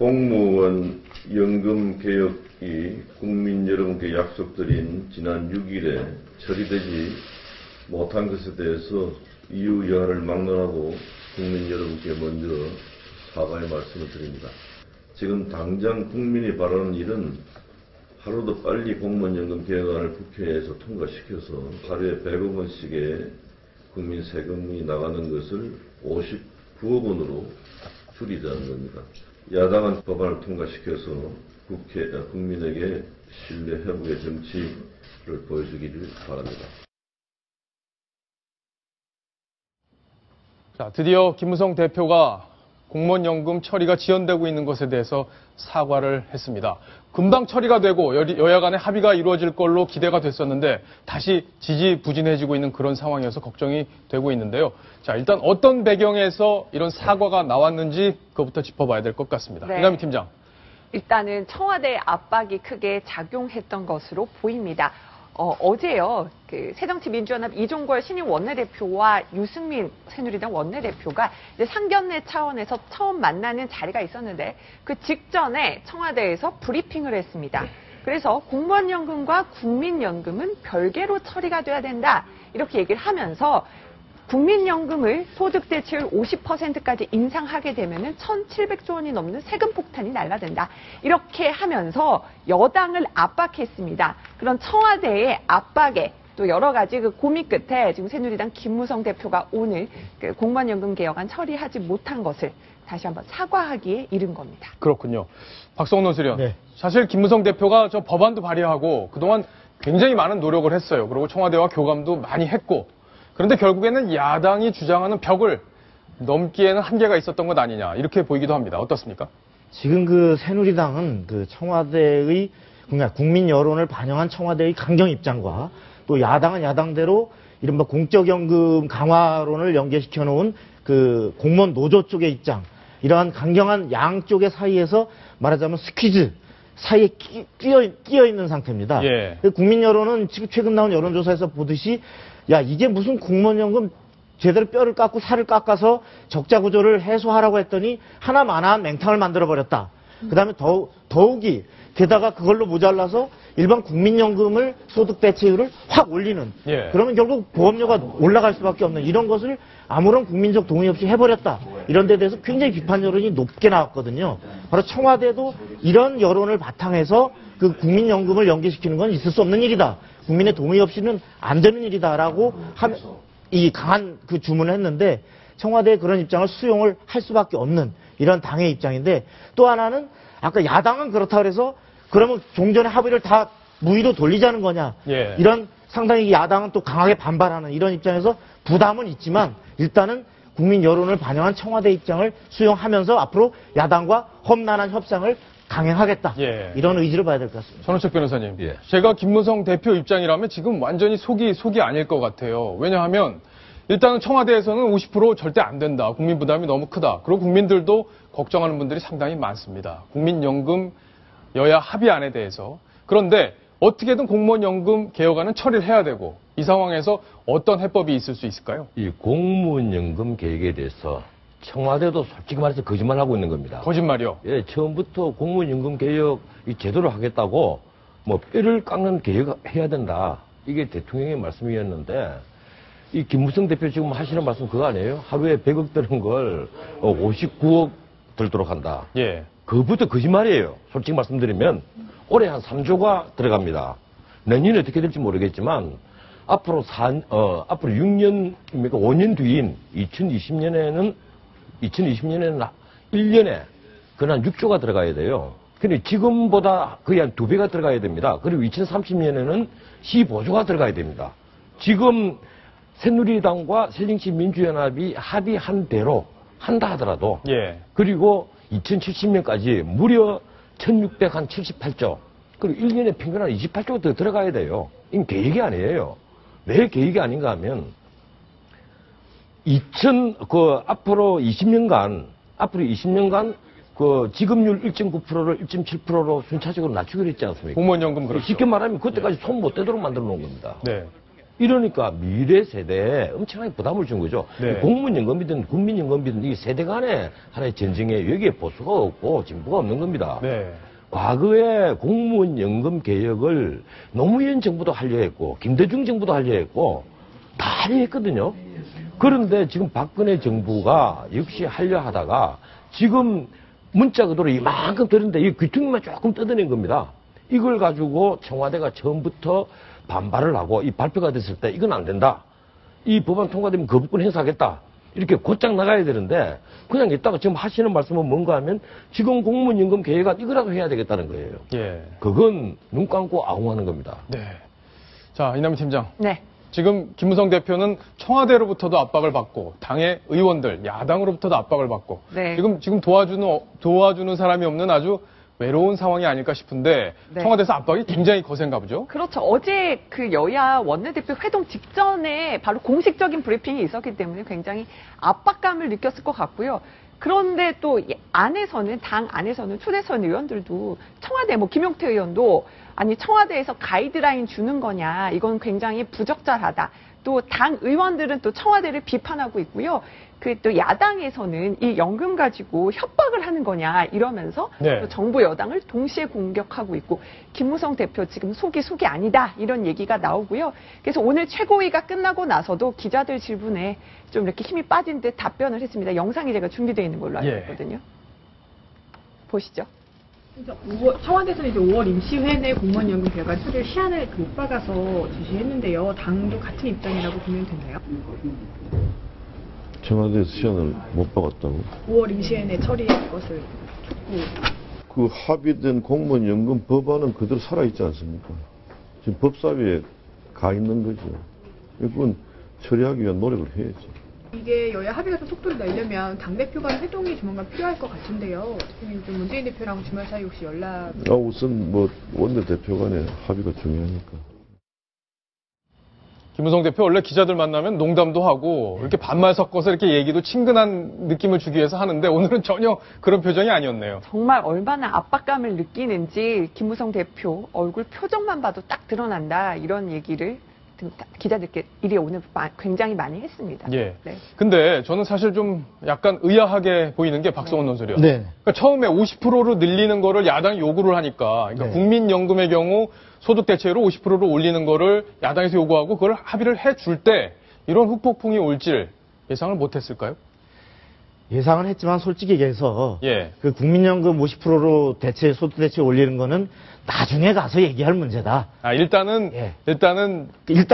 공무원 연금 개혁이 국민 여러분께 약속드린 지난 6일에 처리되지 못한 것에 대해서 이유 여하를 막론하고 국민 여러분께 먼저 사과의 말씀을 드립니다. 지금 당장 국민이 바라는 일은 하루도 빨리 공무원연금 개혁안을 국회에서 통과시켜서 하루에 100억 원씩의 국민 세금이 나가는 것을 59억 원으로 줄이자는 겁니다. 야당은 법안을 통과시켜서 국민에게 신뢰 회복의 정치를 보여주기를 바랍니다. 자, 드디어 김무성 대표가 공무원연금 처리가 지연되고 있는 것에 대해서 사과를 했습니다. 금방 처리가 되고 여야 간의 합의가 이루어질 걸로 기대가 됐었는데 다시 지지부진해지고 있는 그런 상황이어서 걱정이 되고 있는데요. 자, 일단 어떤 배경에서 이런 사과가 나왔는지 그것부터 짚어봐야 될 것 같습니다. 네. 이남희 팀장. 일단은 청와대 압박이 크게 작용했던 것으로 보입니다. 어제요, 새정치민주연합 이종걸 신임 원내대표와 유승민 새누리당 원내대표가 이제 상견례 차원에서 처음 만나는 자리가 있었는데 그 직전에 청와대에서 브리핑을 했습니다. 그래서 공무원연금과 국민연금은 별개로 처리가 돼야 된다. 이렇게 얘기를 하면서 국민연금을 소득 대체율 50%까지 인상하게 되면은 1,700조 원이 넘는 세금 폭탄이 날라든다. 이렇게 하면서 여당을 압박했습니다. 그런 청와대의 압박에 또 여러 가지 그 고민 끝에 지금 새누리당 김무성 대표가 오늘 그 공무원연금 개혁안 처리하지 못한 것을 다시 한번 사과하기에 이른 겁니다. 그렇군요. 박성훈 논술위원. 네. 사실 김무성 대표가 저 법안도 발의하고 그동안 굉장히 많은 노력을 했어요. 그리고 청와대와 교감도 많이 했고 그런데 결국에는 야당이 주장하는 벽을 넘기에는 한계가 있었던 것 아니냐 이렇게 보이기도 합니다. 어떻습니까? 지금 그 새누리당은 그 청와대의 그러니까 국민 여론을 반영한 청와대의 강경 입장과 또 야당은 야당대로 이른바 공적연금 강화론을 연계시켜 놓은 그 공무원 노조 쪽의 입장 이러한 강경한 양쪽의 사이에서 말하자면 스퀴즈 사이에 끼어 있는 상태입니다. 예. 국민 여론은 지금 최근 나온 여론조사에서 보듯이 야 이게 무슨 공무원연금 제대로 뼈를 깎고 살을 깎아서 적자 구조를 해소하라고 했더니 하나만한 맹탕을 만들어버렸다. 그 다음에 더욱이 게다가 그걸로 모자라서 일반 국민연금을 소득 대체율을 확 올리는 예. 그러면 결국 보험료가 올라갈 수밖에 없는 이런 것을 아무런 국민적 동의 없이 해버렸다. 이런 데 대해서 굉장히 비판 여론이 높게 나왔거든요. 바로 청와대도 이런 여론을 바탕해서 그 국민연금을 연계시키는 건 있을 수 없는 일이다. 국민의 동의 없이는 안 되는 일이다라고 이 강한 그 주문을 했는데 청와대의 그런 입장을 수용을 할 수밖에 없는 이런 당의 입장인데 또 하나는 아까 야당은 그렇다 그래서 그러면 종전의 합의를 다 무위로 돌리자는 거냐. 예. 이런 상당히 야당은 또 강하게 반발하는 이런 입장에서 부담은 있지만 일단은 국민 여론을 반영한 청와대 입장을 수용하면서 앞으로 야당과 험난한 협상을 강행하겠다. 예. 이런 의지를 봐야 될 것 같습니다. 전원책 변호사님. 예. 제가 김무성 대표 입장이라면 지금 완전히 속이 아닐 것 같아요. 왜냐하면 일단은 청와대에서는 50% 절대 안 된다. 국민 부담이 너무 크다. 그리고 국민들도 걱정하는 분들이 상당히 많습니다. 국민연금 여야 합의안에 대해서. 그런데 어떻게든 공무원연금 개혁안은 처리를 해야 되고 이 상황에서 어떤 해법이 있을 수 있을까요? 이 공무원연금 계획에 대해서 청와대도 솔직히 말해서 거짓말하고 있는 겁니다. 거짓말이요? 예, 처음부터 공무원연금 개혁 이 제도를 하겠다고 뭐 뼈를 깎는 개혁해야 된다. 이게 대통령의 말씀이었는데 이 김무성 대표 지금 하시는 말씀 그거 아니에요? 하루에 100억 드는 걸 59억 들도록 한다. 예. 그것부터 거짓말이에요. 솔직히 말씀드리면 올해 한 3조가 들어갑니다. 내년에 어떻게 될지 모르겠지만 앞으로 6년, 그러니까 5년 뒤인 2020년에는 1년에 그한 6조가 들어가야 돼요. 근데 지금보다 거의 한 2배가 들어가야 됩니다. 그리고 2030년에는 15조가 들어가야 됩니다. 지금 새누리당과 새정치민주연합이 합의한 대로 한다 하더라도 예. 그리고 2070년까지 무려 1678조 그리고 1년에 평균 한 28조가 더 들어가야 돼요. 이건 계획이 아니에요. 왜 계획이 아닌가 하면 앞으로 20년간 그 지급률 1.9%를 1.7%로 순차적으로 낮추기로 했지 않습니까? 공무원연금 그렇죠. 쉽게 말하면 그때까지 손 못 대도록 만들어 놓은 겁니다. 네. 이러니까 미래 세대에 엄청나게 부담을 준 거죠. 네. 공무원연금이든 국민연금이든 이 세대 간의 하나의 전쟁에 여기에 보수가 없고 진보가 없는 겁니다. 네. 과거에 공무원연금 개혁을 노무현 정부도 하려 했고 김대중 정부도 하려 했고 다 하려 했거든요. 그런데 지금 박근혜 정부가 역시 하려 하다가 지금 문자 그대로 이만큼 들었는데 이 귀퉁이만 조금 뜯어낸 겁니다. 이걸 가지고 청와대가 처음부터 반발을 하고 이 발표가 됐을 때 이건 안 된다. 이 법안 통과되면 거부권 행사하겠다. 이렇게 곧장 나가야 되는데 그냥 있다가 지금 하시는 말씀은 뭔가 하면 지금 공무원연금 개혁안 이거라도 해야 되겠다는 거예요. 예. 그건 눈 감고 아웅하는 겁니다. 네. 자, 이남희 팀장. 네. 지금 김무성 대표는 청와대로부터도 압박을 받고 당의 의원들, 야당으로부터도 압박을 받고 네. 지금 도와주는 사람이 없는 아주 외로운 상황이 아닐까 싶은데 네. 청와대에서 압박이 굉장히 거센가 보죠. 그렇죠. 어제 그 여야 원내대표 회동 직전에 바로 공식적인 브리핑이 있었기 때문에 굉장히 압박감을 느꼈을 것 같고요. 그런데 또 안에서는, 당 안에서는 초대선 의원들도 청와대, 김용태 의원도 아니 청와대에서 가이드라인 주는 거냐, 이건 굉장히 부적절하다. 또 당 의원들은 또 청와대를 비판하고 있고요. 그 또 야당에서는 이 연금 가지고 협박을 하는 거냐 이러면서 네. 또 정부 여당을 동시에 공격하고 있고 김무성 대표 지금 속이 아니다 이런 얘기가 나오고요. 그래서 오늘 최고위가 끝나고 나서도 기자들 질문에 좀 이렇게 힘이 빠진 듯 답변을 했습니다. 영상이 제가 준비되어 있는 걸로 알고 예. 있거든요. 보시죠. 청와대에서는 이제 5월 임시회 내 공무원연금 개혁안 처리를 시한을 못 박아서 지시했는데요. 당도 같은 입장이라고 보면 되나요? 청와대에서 시한을 못 박았다고? 5월 임시회 내 처리할 것을 촉구. 그 합의된 공무원연금 법안은 그대로 살아있지 않습니까? 지금 법사위에 가 있는 거죠. 그건 처리하기 위한 노력을 해야지. 이게 여야 합의가 좀 속도를 내려면 당대표 간 회동이 조만간 필요할 것 같은데요. 어떻게 좀 문재인 대표랑 주말 사이 혹시 연락? 우선 원내대표 간의 합의가 중요하니까. 김무성 대표 원래 기자들 만나면 농담도 하고 이렇게 반말 섞어서 이렇게 얘기도 친근한 느낌을 주기 위해서 하는데 오늘은 전혀 그런 표정이 아니었네요. 정말 얼마나 압박감을 느끼는지 김무성 대표 얼굴 표정만 봐도 딱 드러난다 이런 얘기를 기자들께 오늘 굉장히 많이 했습니다. 예. 네. 근데 저는 사실 좀 약간 의아하게 보이는 게 박성원 논설이요. 네. 그러니까 처음에 50%로 늘리는 거를 야당이 요구를 하니까, 그러니까 네. 국민연금의 경우 소득 대체율을 50%로 올리는 거를 야당에서 요구하고 그걸 합의를 해줄 때 이런 후폭풍이 올지 예상을 못했을까요? 예상은 했지만 솔직히 얘기해서 예. 그 국민연금 50%로 소득 대체 올리는 거는 나중에 가서 얘기할 문제다. 일단은 일단은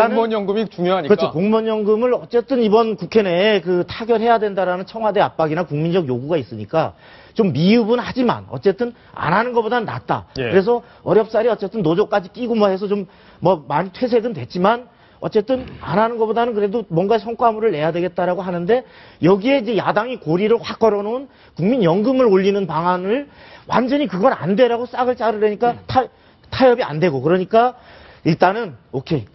공무원연금이 중요하니까. 그렇죠. 공무원연금을 어쨌든 이번 국회 내에 그 타결해야 된다라는 청와대 압박이나 국민적 요구가 있으니까 좀 미흡은 하지만 어쨌든 안 하는 것보다는 낫다. 예. 그래서 어렵사리 어쨌든 노조까지 끼고 해서 좀 많이 퇴색은 됐지만 어쨌든 안 하는 것보다는 그래도 뭔가 성과물을 내야 되겠다라고 하는데 여기에 이제 야당이 고리를 확 걸어놓은 국민연금을 올리는 방안을 완전히 그건 안 되라고 싹을 자르려니까 타협이 안 되고 그러니까 일단은 오케이.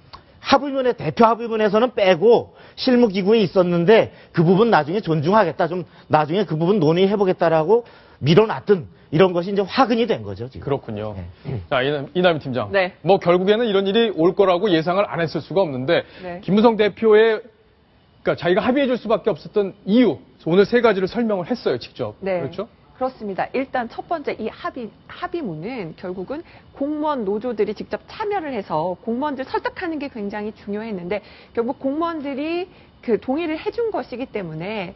합의문에 대표 합의문에서는 빼고 실무기구에 있었는데 그 부분 나중에 존중하겠다. 좀 나중에 그 부분 논의해보겠다라고 밀어놨던 이런 것이 이제 화근이 된 거죠. 지금. 그렇군요. 네. 자, 이남희 팀장. 네. 결국에는 이런 일이 올 거라고 예상을 안 했을 수가 없는데, 네. 김무성 대표의, 그러니까 자기가 합의해 줄 수밖에 없었던 이유, 오늘 세 가지를 설명을 했어요, 직접. 네. 그렇죠? 그렇습니다. 일단 첫 번째 이 합의문은 결국은 공무원 노조들이 직접 참여를 해서 공무원들 설득하는 게 굉장히 중요했는데 결국 공무원들이 그 동의를 해준 것이기 때문에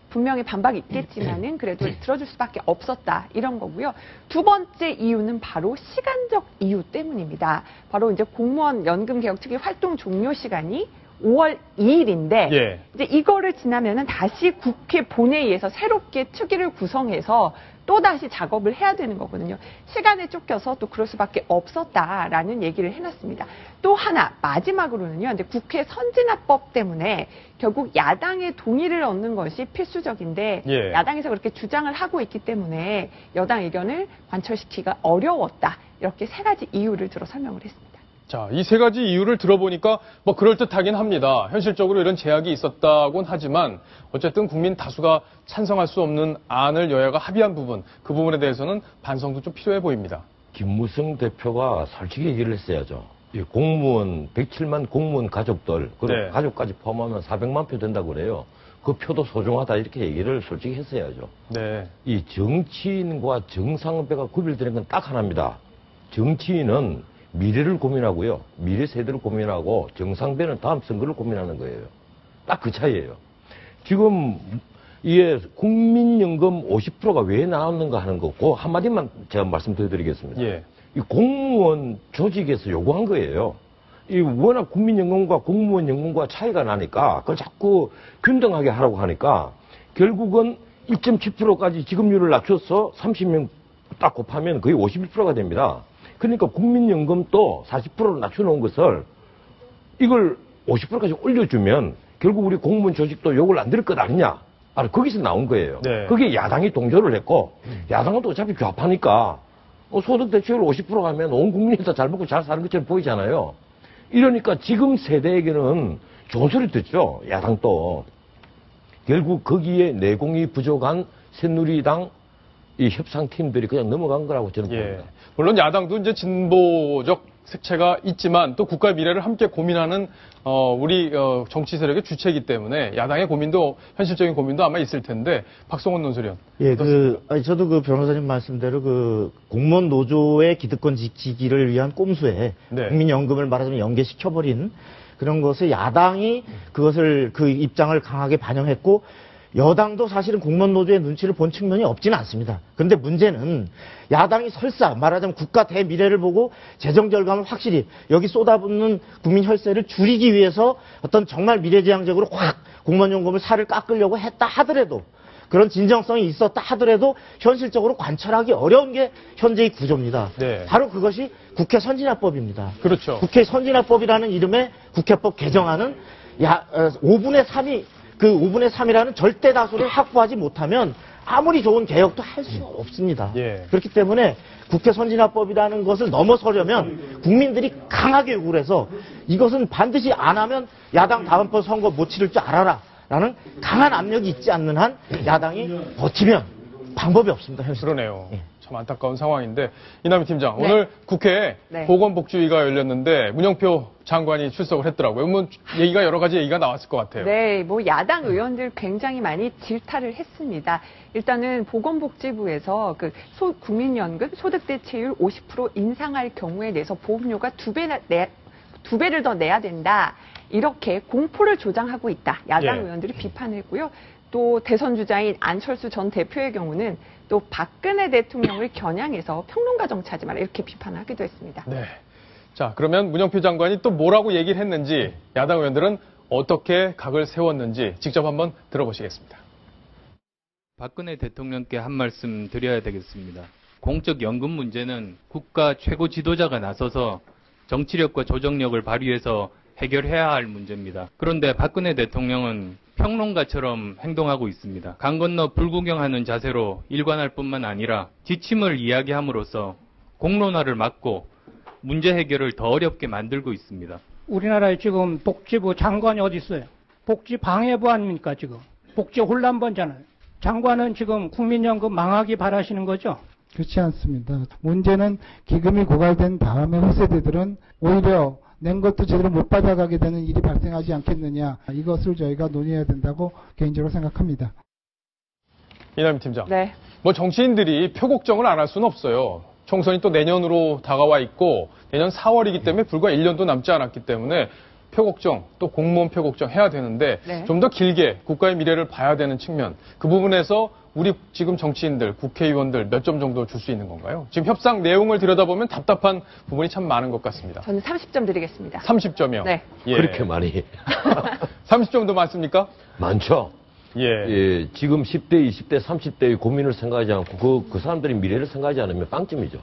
분명히 반박이 있겠지만은 그래도 들어줄 수밖에 없었다 이런 거고요. 두 번째 이유는 바로 시간적 이유 때문입니다. 바로 이제 공무원 연금 개혁 특위 활동 종료 시간이 5월 2일인데 예. 이제 이거를 지나면은 다시 국회 본회의에서 새롭게 특위를 구성해서 또 다시 작업을 해야 되는 거거든요. 시간에 쫓겨서 또 그럴 수밖에 없었다라는 얘기를 해놨습니다. 또 하나 마지막으로는요. 이제 국회 선진화법 때문에 결국 야당의 동의를 얻는 것이 필수적인데 예. 야당에서 그렇게 주장을 하고 있기 때문에 여당 의견을 관철시키기가 어려웠다. 이렇게 세 가지 이유를 들어 설명을 했습니다. 자, 이 세 가지 이유를 들어보니까 그럴듯하긴 합니다. 현실적으로 이런 제약이 있었다곤 하지만 어쨌든 국민 다수가 찬성할 수 없는 안을 여야가 합의한 부분, 그 부분에 대해서는 반성도 좀 필요해 보입니다. 김무성 대표가 솔직히 얘기를 했어야죠. 공무원 107만 공무원 가족들 그리고 네. 가족까지 포함하면 400만 표 된다고 그래요. 그 표도 소중하다 이렇게 얘기를 솔직히 했어야죠. 네. 이 정치인과 정상배가 구별되는 건 딱 하나입니다. 정치인은 미래를 고민하고요. 미래 세대를 고민하고 정상배는 다음 선거를 고민하는 거예요. 딱 그 차이예요. 지금 이게 국민연금 50%가 왜 나왔는가 하는 거, 그 한마디만 제가 말씀드리겠습니다. 예. 이 공무원 조직에서 요구한 거예요. 이 워낙 국민연금과 공무원 연금과 차이가 나니까 그걸 자꾸 균등하게 하라고 하니까 결국은 1.7%까지 지급률을 낮춰서 30명 딱 곱하면 거의 51%가 됩니다. 그러니까 국민연금도 40%로 낮춰놓은 것을 이걸 50%까지 올려주면 결국 우리 공무원 조직도 욕을 안 들을 것 아니냐. 거기서 나온 거예요. 네. 그게 야당이 동조를 했고 야당은 또 어차피 좌파니까 소득 대체율 50% 가면 온 국민이 다 잘 먹고 잘 사는 것처럼 보이잖아요. 이러니까 지금 세대에게는 좋은 소리 듣죠. 야당도. 결국 거기에 내공이 부족한 새누리당 이 협상팀들이 그냥 넘어간 거라고 저는 예. 봅니다. 물론 야당도 이제 진보적 색채가 있지만 또 국가의 미래를 함께 고민하는 우리 정치 세력의 주체이기 때문에 야당의 고민도 현실적인 고민도 아마 있을 텐데 박성원 논설위원. 예, 저도 그 변호사님 말씀대로 그 공무원 노조의 기득권 지키기를 위한 꼼수에 네. 국민연금을 말하자면 연계시켜버린 그런 것을 야당이 그것을 그 입장을 강하게 반영했고 여당도 사실은 공무원 노조의 눈치를 본 측면이 없지는 않습니다. 그런데 문제는 야당이 설사 말하자면 국가 대미래를 보고 재정 절감을 확실히 여기 쏟아붓는 국민 혈세를 줄이기 위해서 어떤 정말 미래지향적으로 확 공무원 연금을 살을 깎으려고 했다 하더라도 그런 진정성이 있었다 하더라도 현실적으로 관철하기 어려운 게 현재의 구조입니다. 네. 바로 그것이 국회 선진화법입니다. 그렇죠. 국회 선진화법이라는 이름의 국회법 개정안은 5분의 3이 그 5분의 3이라는 절대 다수를 확보하지 못하면 아무리 좋은 개혁도 할 수 없습니다. 예. 그렇기 때문에 국회 선진화법이라는 것을 넘어서려면 국민들이 강하게 요구를 해서 이것은 반드시 안 하면 야당 다음번 선거 못 치를 줄 알아라 라는 강한 압력이 있지 않는 한 야당이 버티면 방법이 없습니다. 현실적으로. 그러네요. 예. 참 안타까운 상황인데 이남희 팀장 네. 오늘 국회에 네. 보건복지위가 열렸는데 문영표 장관이 출석을 했더라고요. 뭐 얘기가 여러 가지 얘기가 나왔을 것 같아요. 네, 뭐 야당 의원들 굉장히 많이 질타를 했습니다. 일단은 보건복지부에서 그 국민연금 소득대체율 50% 인상할 경우에 대해서 보험료가 두 배를 더 내야 된다. 이렇게 공포를 조장하고 있다. 야당 예. 의원들이 비판을 했고요. 또 대선 주자인 안철수 전 대표의 경우는 또 박근혜 대통령을 겨냥해서 평론가 정치하지 마라 이렇게 비판을 하기도 했습니다. 네. 자, 그러면 문영표 장관이 또 뭐라고 얘기를 했는지 야당 의원들은 어떻게 각을 세웠는지 직접 한번 들어보시겠습니다. 박근혜 대통령께 한 말씀 드려야 되겠습니다. 공적 연금 문제는 국가 최고 지도자가 나서서 정치력과 조정력을 발휘해서 해결해야 할 문제입니다. 그런데 박근혜 대통령은 평론가처럼 행동하고 있습니다. 강 건너 불구경하는 자세로 일관할 뿐만 아니라 지침을 이야기함으로써 공론화를 막고 문제 해결을 더 어렵게 만들고 있습니다. 우리나라에 지금 복지부 장관이 어디 있어요? 복지 방해부 아닙니까 지금? 복지 혼란번잖아요. 장관은 지금 국민연금 망하기 바라시는 거죠? 그렇지 않습니다. 문제는 기금이 고갈된 다음에 후세대들은 오히려 낸 것도 제대로 못 받아가게 되는 일이 발생하지 않겠느냐. 이것을 저희가 논의해야 된다고 개인적으로 생각합니다. 이남희 팀장. 네. 뭐 정치인들이 표 걱정을 안 할 수는 없어요. 총선이 또 내년으로 다가와 있고 내년 4월이기 때문에 불과 1년도 남지 않았기 때문에 표 걱정, 또 공무원 표 걱정 해야 되는데 네. 좀 더 길게 국가의 미래를 봐야 되는 측면 그 부분에서 우리 지금 정치인들, 국회의원들 몇 점 정도 줄 수 있는 건가요? 지금 협상 내용을 들여다보면 답답한 부분이 참 많은 것 같습니다. 저는 30점 드리겠습니다. 30점이요? 네. 그렇게 많이 30점도 많습니까? 많죠. 예. 예, 지금 10대, 20대, 30대의 고민을 생각하지 않고 그 사람들이 미래를 생각하지 않으면 빵점이죠.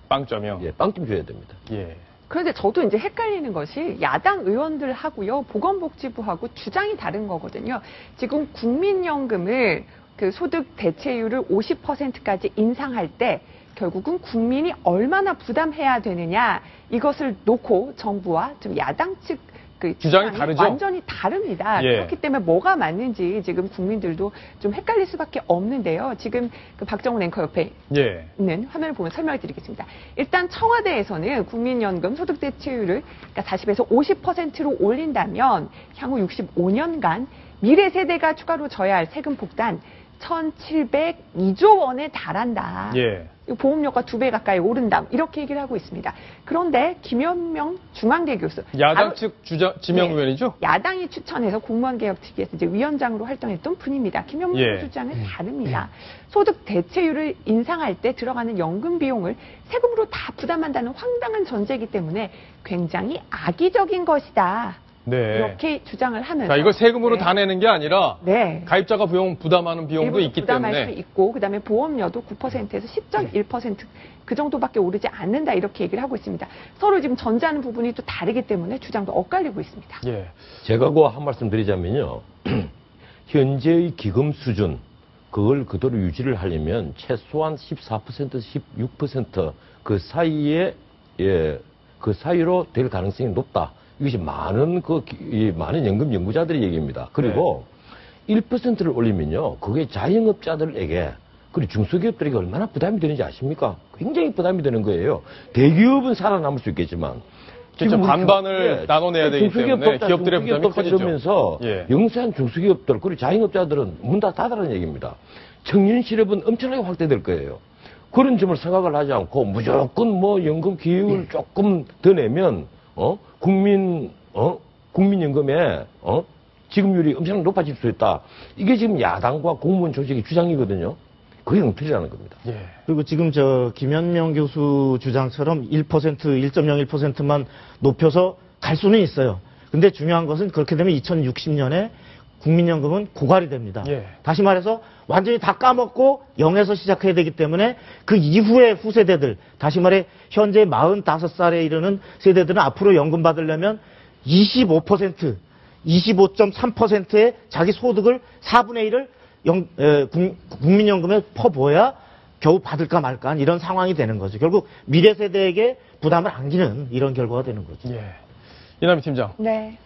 빵점이요? 예, 빵점 줘야 됩니다. 예. 그런데 저도 이제 헷갈리는 것이 야당 의원들하고요, 보건복지부하고 주장이 다른 거거든요. 지금 국민연금을 그 소득 대체율을 50%까지 인상할 때 결국은 국민이 얼마나 부담해야 되느냐 이것을 놓고 정부와 좀 야당 측 그 주장이 다르죠? 완전히 다릅니다. 예. 그렇기 때문에 뭐가 맞는지 지금 국민들도 좀 헷갈릴 수밖에 없는데요. 지금 그 박정훈 앵커 옆에 예. 있는 화면을 보면 설명을 드리겠습니다. 일단 청와대에서는 국민연금 소득 대체율을 그러니까 40에서 50%로 올린다면 향후 65년간 미래 세대가 추가로 져야 할 세금 폭탄 1,702조 원에 달한다. 예. 보험료가 2배 가까이 오른다. 이렇게 얘기를 하고 있습니다. 그런데 김현명 중앙대 교수. 야당 바로- 측 지명 의원이죠? 야당이 추천해서 공무원개혁 특위에서 이제 위원장으로 활동했던 분입니다. 김현명 예. 주장은 다릅니다. 소득 대체율을 인상할 때 들어가는 연금 비용을 세금으로 다 부담한다는 황당한 전제이기 때문에 굉장히 악의적인 것이다. 네. 이렇게 주장을 하면서 자, 이걸 세금으로 네. 다 내는 게 아니라 네. 가입자가 부담하는 비용도 일부러 있기 부담할 때문에 수 있고 그다음에 보험료도 9%에서 10.1% 그 정도밖에 오르지 않는다 이렇게 얘기를 하고 있습니다. 서로 지금 전제하는 부분이 또 다르기 때문에 주장도 엇갈리고 있습니다. 예. 제가 그 한 말씀 드리자면요. 현재의 기금 수준, 그걸 그대로 유지를 하려면 최소한 14%, 16% 그 사이로 될 가능성이 높다. 이것이 많은 많은 연금 연구자들의 얘기입니다. 그리고 1%를 올리면요. 그게 자영업자들에게 그리고 중소기업들에게 얼마나 부담이 되는지 아십니까? 굉장히 부담이 되는 거예요. 대기업은 살아남을 수 있겠지만 그렇죠. 지금 반반을 나눠내야 되기 때문에 기업들의 부담이 커지죠. 이러면서 예. 영세한 중소기업들 그리고 자영업자들은 문 다 닫으라는 얘기입니다. 청년 실업은 엄청나게 확대될 거예요. 그런 점을 생각을 하지 않고 무조건 뭐 연금 기획을 조금 더 내면 국민연금에 지급률이 엄청나게 높아질 수 있다. 이게 지금 야당과 공무원 조직의 주장이거든요. 그게 엉터리라는 겁니다. 예. 그리고 지금 김현명 교수 주장처럼 1%, 1.01%만 높여서 갈 수는 있어요. 근데 중요한 것은 그렇게 되면 2060년에 국민연금은 고갈이 됩니다. 예. 다시 말해서 완전히 다 까먹고 0에서 시작해야 되기 때문에 그 이후의 후세대들, 다시 말해 현재 45살에 이르는 세대들은 앞으로 연금 받으려면 25%, 25.3%의 자기 소득을 4분의 1을 국민연금에 퍼부어야 겨우 받을까 말까 이런 상황이 되는 거죠. 결국 미래 세대에게 부담을 안기는 이런 결과가 되는 거죠. 예. 이남희 팀장. 네.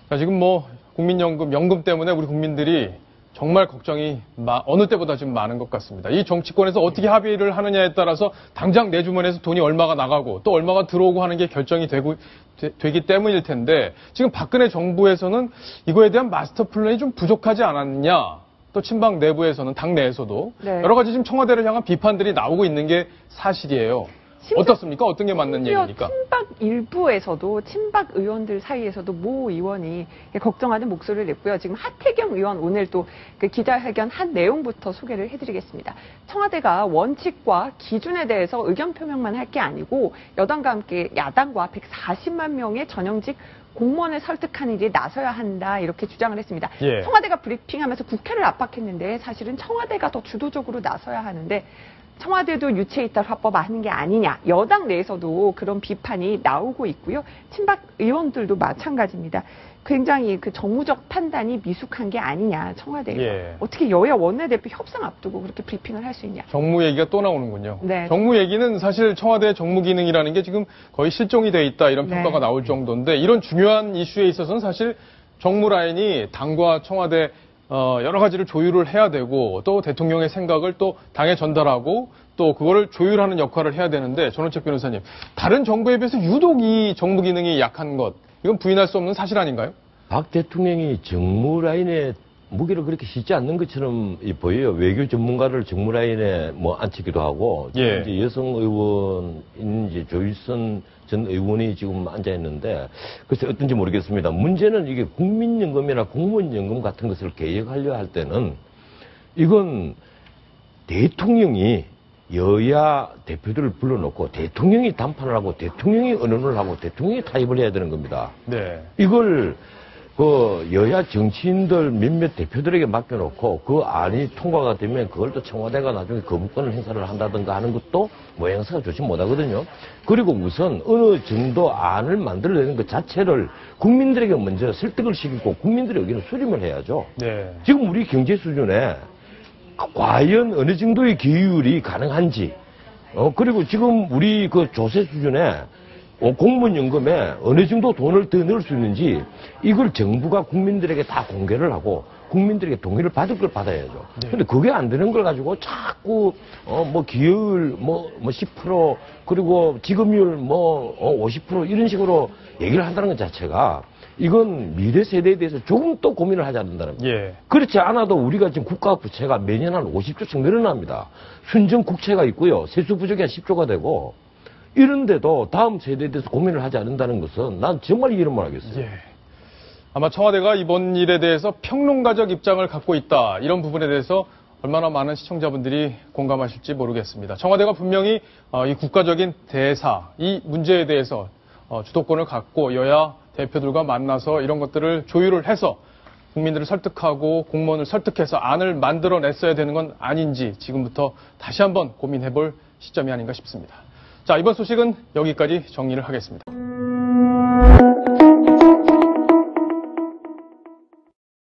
자, 지금 뭐 연금 때문에 우리 국민들이 정말 걱정이 어느 때보다 지금 많은 것 같습니다. 이 정치권에서 어떻게 합의를 하느냐에 따라서 당장 내 주머니에서 돈이 얼마가 나가고 또 얼마가 들어오고 하는 게 결정이 되기 때문일 텐데 지금 박근혜 정부에서는 이거에 대한 마스터 플랜이 좀 부족하지 않았느냐. 또 친박 내부에서는 당 내에서도 네. 여러 가지 지금 청와대를 향한 비판들이 나오고 있는 게 사실이에요. 어떻습니까? 어떤 게 맞는 얘기입니까? 친박 일부에서도 친박 의원들 사이에서도 모 의원이 걱정하는 목소리를 냈고요. 지금 하태경 의원 오늘 또 그 기자회견 한 내용부터 소개를 해드리겠습니다. 청와대가 원칙과 기준에 대해서 의견 표명만 할 게 아니고 여당과 함께 야당과 140만 명의 전형직 공무원을 설득하는 일에 나서야 한다 이렇게 주장을 했습니다. 예. 청와대가 브리핑하면서 국회를 압박했는데 사실은 청와대가 더 주도적으로 나서야 하는데 청와대도 유체이탈 화법하는 게 아니냐. 여당 내에서도 그런 비판이 나오고 있고요. 친박 의원들도 마찬가지입니다. 굉장히 그 정무적 판단이 미숙한 게 아니냐. 청와대에서. 예. 어떻게 여야 원내대표 협상 앞두고 그렇게 브리핑을 할 수 있냐. 정무 얘기가 또 나오는군요. 네. 정무 얘기는 사실 청와대 정무 기능이라는 게 지금 거의 실종이 돼 있다 이런 네. 평가가 나올 정도인데 이런 중요한 이슈에 있어서는 사실 정무 라인이 당과 청와대 여러 가지를 조율을 해야 되고 또 대통령의 생각을 또 당에 전달하고 또 그거를 조율하는 역할을 해야 되는데 전원책 변호사님 다른 정부에 비해서 유독 이 정부 기능이 약한 것 이건 부인할 수 없는 사실 아닌가요? 박 대통령이 정무 라인에 무기를 그렇게 싣지 않는 것처럼 보여요. 외교 전문가를 정무 라인에 앉히기도 하고 예. 이제 여성 의원인 이제 조일선 전 의원이 지금 앉아 있는데 글쎄 어떤지 모르겠습니다. 문제는 이게 국민연금이나 공무원연금 같은 것을 개혁하려 할 때는 이건 대통령이 여야 대표들을 불러놓고 대통령이 담판을 하고 대통령이 언론을 하고 대통령이 타협을 해야 되는 겁니다. 네. 이걸 여야 정치인들 몇몇 대표들에게 맡겨놓고 그 안이 통과가 되면 그걸 또 청와대가 나중에 거부권을 행사를 한다든가 하는 것도 모양새가 좋지 못하거든요. 그리고 우선 어느 정도 안을 만들어내는 것 자체를 국민들에게 먼저 설득을 시키고 국민들의 의견을 수렴을 해야죠. 네. 지금 우리 경제 수준에 과연 어느 정도의 기율이 가능한지 그리고 지금 우리 그 조세 수준에 공무원연금에 어느 정도 돈을 더 넣을 수 있는지 이걸 정부가 국민들에게 다 공개를 하고 국민들에게 동의를 받을 걸 받아야죠. 근데 그게 안 되는 걸 가지고 자꾸 뭐 기여율 뭐 10% 그리고 지급률 뭐 50% 이런 식으로 얘기를 한다는 것 자체가 이건 미래 세대에 대해서 조금 더 고민을 하지 않는다는 거예요. 예. 그렇지 않아도 우리가 지금 국가 부채가 매년 한 50조씩 늘어납니다. 순정 국채가 있고요. 세수 부족이 한 10조가 되고 이런데도 다음 세대에 대해서 고민을 하지 않는다는 것은 난 정말 이해를 못하겠어요. 예. 아마 청와대가 이번 일에 대해서 평론가적 입장을 갖고 있다. 이런 부분에 대해서 얼마나 많은 시청자분들이 공감하실지 모르겠습니다. 청와대가 분명히 이 국가적인 대사, 이 문제에 대해서 주도권을 갖고 여야 대표들과 만나서 이런 것들을 조율을 해서 국민들을 설득하고 공무원을 설득해서 안을 만들어냈어야 되는 건 아닌지 지금부터 다시 한번 고민해볼 시점이 아닌가 싶습니다. 자, 이번 소식은 여기까지 정리를 하겠습니다.